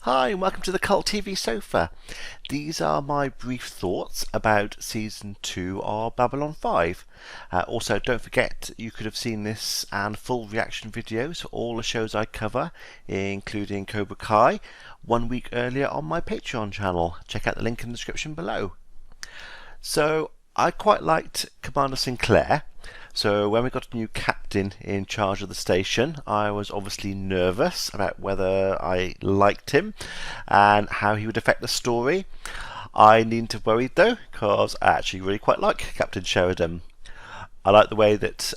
Hi and welcome to the Cult TV Sofa. These are my brief thoughts about Season 2 of Babylon 5. Also, don't forget you could have seen this and full reaction videos for all the shows I cover, including Cobra Kai, 1 week earlier on my Patreon channel. Check out the link in the description below. So, I quite liked Commander Sinclair. So when we got a new captain in charge of the station, I was obviously nervous about whether I liked him and how he would affect the story. I needn't have worried though, because I actually really quite like Captain Sheridan. I like the way that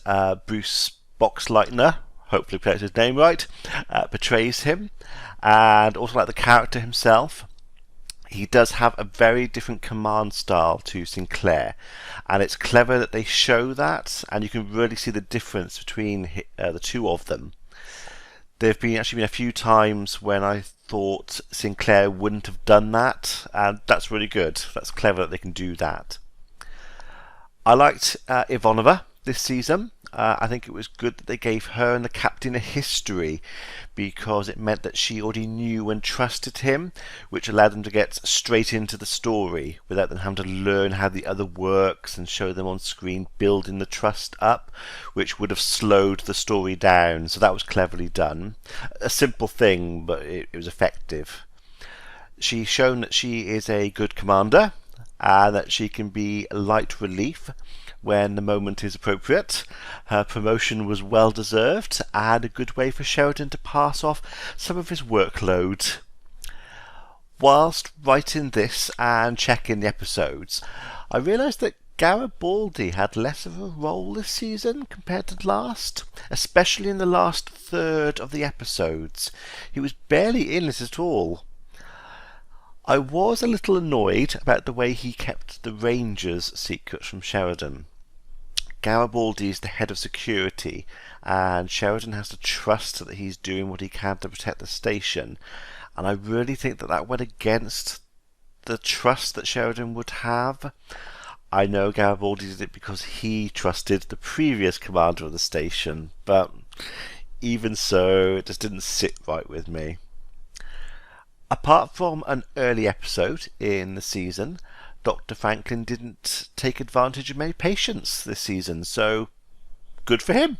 Bruce Boxleitner, hopefully pronounced his name right, portrays him, and also like the character himself. He does have a very different command style to Sinclair, and it's clever that they show that, and you can really see the difference between the two of them. There have actually been a few times when I thought Sinclair wouldn't have done that, and that's really good. That's clever that they can do that. I liked Ivana this season. I think it was good that they gave her and the captain a history, because it meant that she already knew and trusted him, which allowed them to get straight into the story without them having to learn how the other works and show them on screen, building the trust up, which would have slowed the story down. So that was cleverly done. A simple thing, but it was effective. She's shown that she is a good commander and that she can be light relief when the moment is appropriate. Her promotion was well deserved and a good way for Sheridan to pass off some of his workload. Whilst writing this and checking the episodes, I realised that Garibaldi had less of a role this season compared to last, especially in the last third of the episodes. He was barely in this at all. I was a little annoyed about the way he kept the Rangers' secrets from Sheridan. Garibaldi is the head of security, and Sheridan has to trust that he's doing what he can to protect the station, and I really think that that went against the trust that Sheridan would have. I know Garibaldi did it because he trusted the previous commander of the station, but even so, it just didn't sit right with me. Apart from an early episode in the season, Dr. Franklin didn't take advantage of many patients this season, so good for him.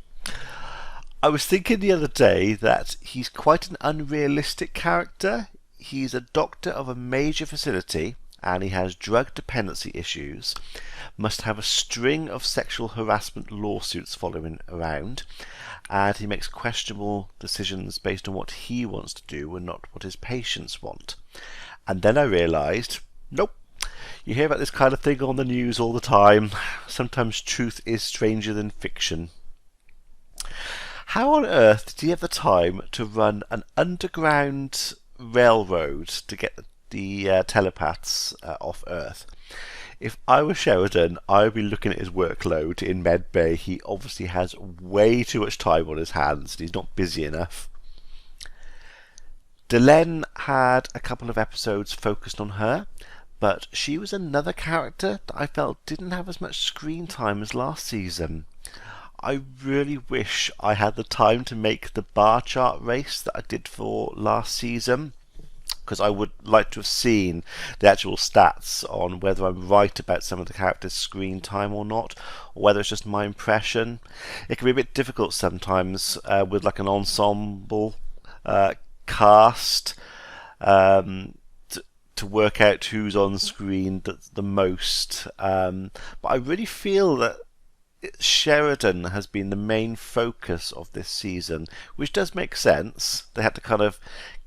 I was thinking the other day that he's quite an unrealistic character. He's a doctor of a major facility and he has drug dependency issues, must have a string of sexual harassment lawsuits following around, and he makes questionable decisions based on what he wants to do and not what his patients want. And then I realised, nope, you hear about this kind of thing on the news all the time. Sometimes truth is stranger than fiction. How on earth did he have the time to run an underground railroad to get the telepaths off Earth? If I were Sheridan, I would be looking at his workload in Med Bay. He obviously has way too much time on his hands and he's not busy enough. Delen had a couple of episodes focused on her, but she was another character that I felt didn't have as much screen time as last season. I really wish I had the time to make the bar chart race that I did for last season, because I would like to have seen the actual stats on whether I'm right about some of the characters' screen time or not, or whether it's just my impression. It can be a bit difficult sometimes with like an ensemble cast to work out who's on screen the most. But I really feel that Sheridan has been the main focus of this season, which does make sense. They had to kind of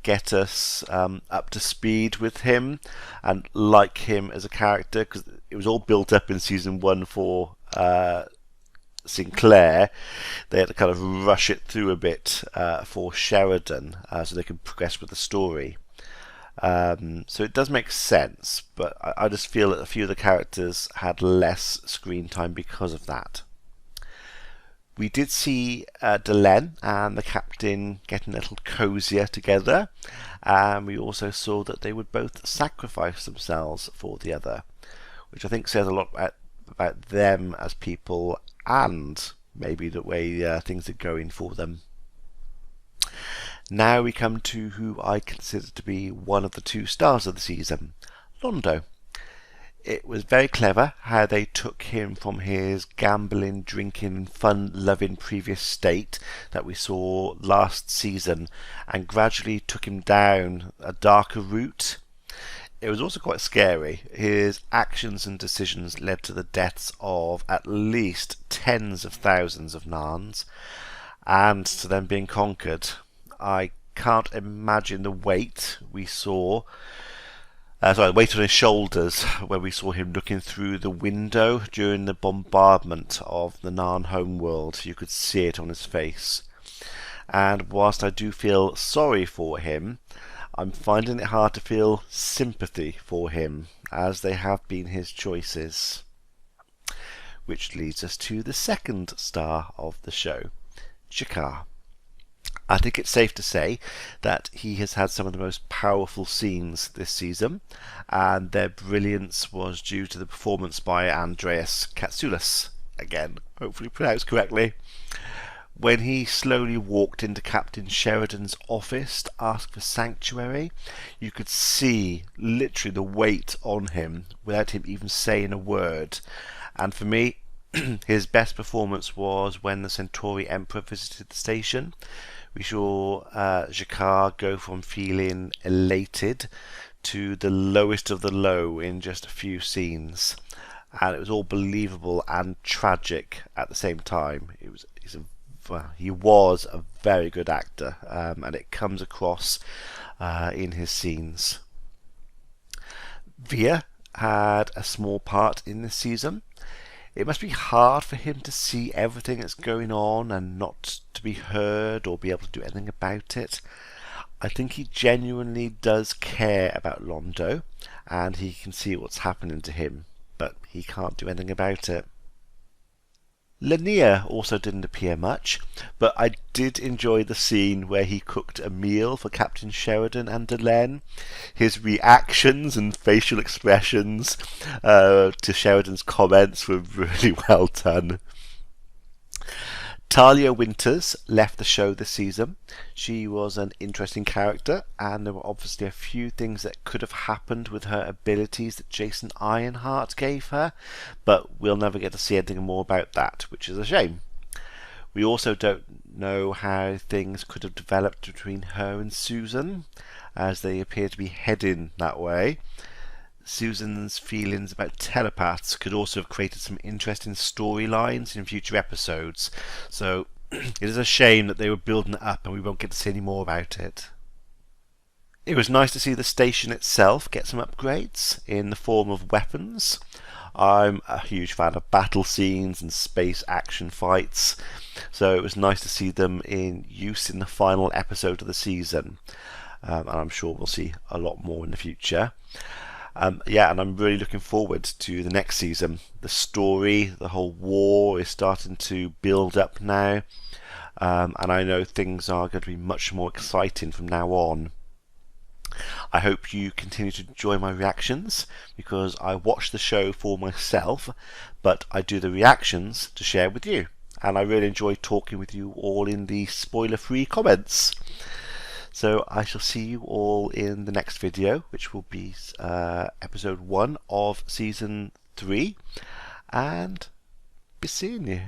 get us up to speed with him and like him as a character, because it was all built up in season 1 for Sinclair. They had to kind of rush it through a bit for Sheridan so they could progress with the story. So it does make sense, but I just feel that a few of the characters had less screen time because of that. We did see Delen and the captain getting a little cosier together, and we also saw that they would both sacrifice themselves for the other, which I think says a lot about them as people and maybe the way things are going for them. Now we come to who I consider to be one of the two stars of the season, Londo. It was very clever how they took him from his gambling, drinking, fun-loving previous state that we saw last season and gradually took him down a darker route. It was also quite scary. His actions and decisions led to the deaths of at least tens of thousands of Narns and to them being conquered. I can't imagine the weight we saw weight on his shoulders when we saw him looking through the window during the bombardment of the Narn homeworld. You could see it on his face. And whilst I do feel sorry for him, I'm finding it hard to feel sympathy for him, as they have been his choices. Which leads us to the second star of the show, Jakar. I think it's safe to say that he has had some of the most powerful scenes this season, and their brilliance was due to the performance by Andreas Katsoulis, again, hopefully pronounced correctly. When he slowly walked into Captain Sheridan's office to ask for sanctuary, you could see literally the weight on him without him even saying a word. And for me, his best performance was when the Centauri Emperor visited the station. We saw Jakar go from feeling elated to the lowest of the low in just a few scenes. And it was all believable and tragic at the same time. He was a very good actor, and it comes across in his scenes. Via had a small part in this season. It must be hard for him to see everything that's going on and not to be heard or be able to do anything about it. I think he genuinely does care about Londo, and he can see what's happening to him, but he can't do anything about it. Lanier also didn't appear much, but I did enjoy the scene where he cooked a meal for Captain Sheridan and Delen. His reactions and facial expressions to Sheridan's comments were really well done. Talia Winters left the show this season. She was an interesting character, and there were obviously a few things that could have happened with her abilities that Jason Ironheart gave her, but we'll never get to see anything more about that, which is a shame. We also don't know how things could have developed between her and Susan, as they appear to be heading that way. Susan's feelings about telepaths could also have created some interesting storylines in future episodes, so it is a shame that they were building it up and we won't get to see any more about it. It was nice to see the station itself get some upgrades in the form of weapons. I'm a huge fan of battle scenes and space action fights, so it was nice to see them in use in the final episode of the season, and I'm sure we'll see a lot more in the future. And I'm really looking forward to the next season. The story, the whole war is starting to build up now, and I know things are going to be much more exciting from now on. I hope you continue to enjoy my reactions, because I watch the show for myself, but I do the reactions to share with you, and I really enjoy talking with you all in the spoiler-free comments. So I shall see you all in the next video, which will be episode 1 of season 3, and be seeing you.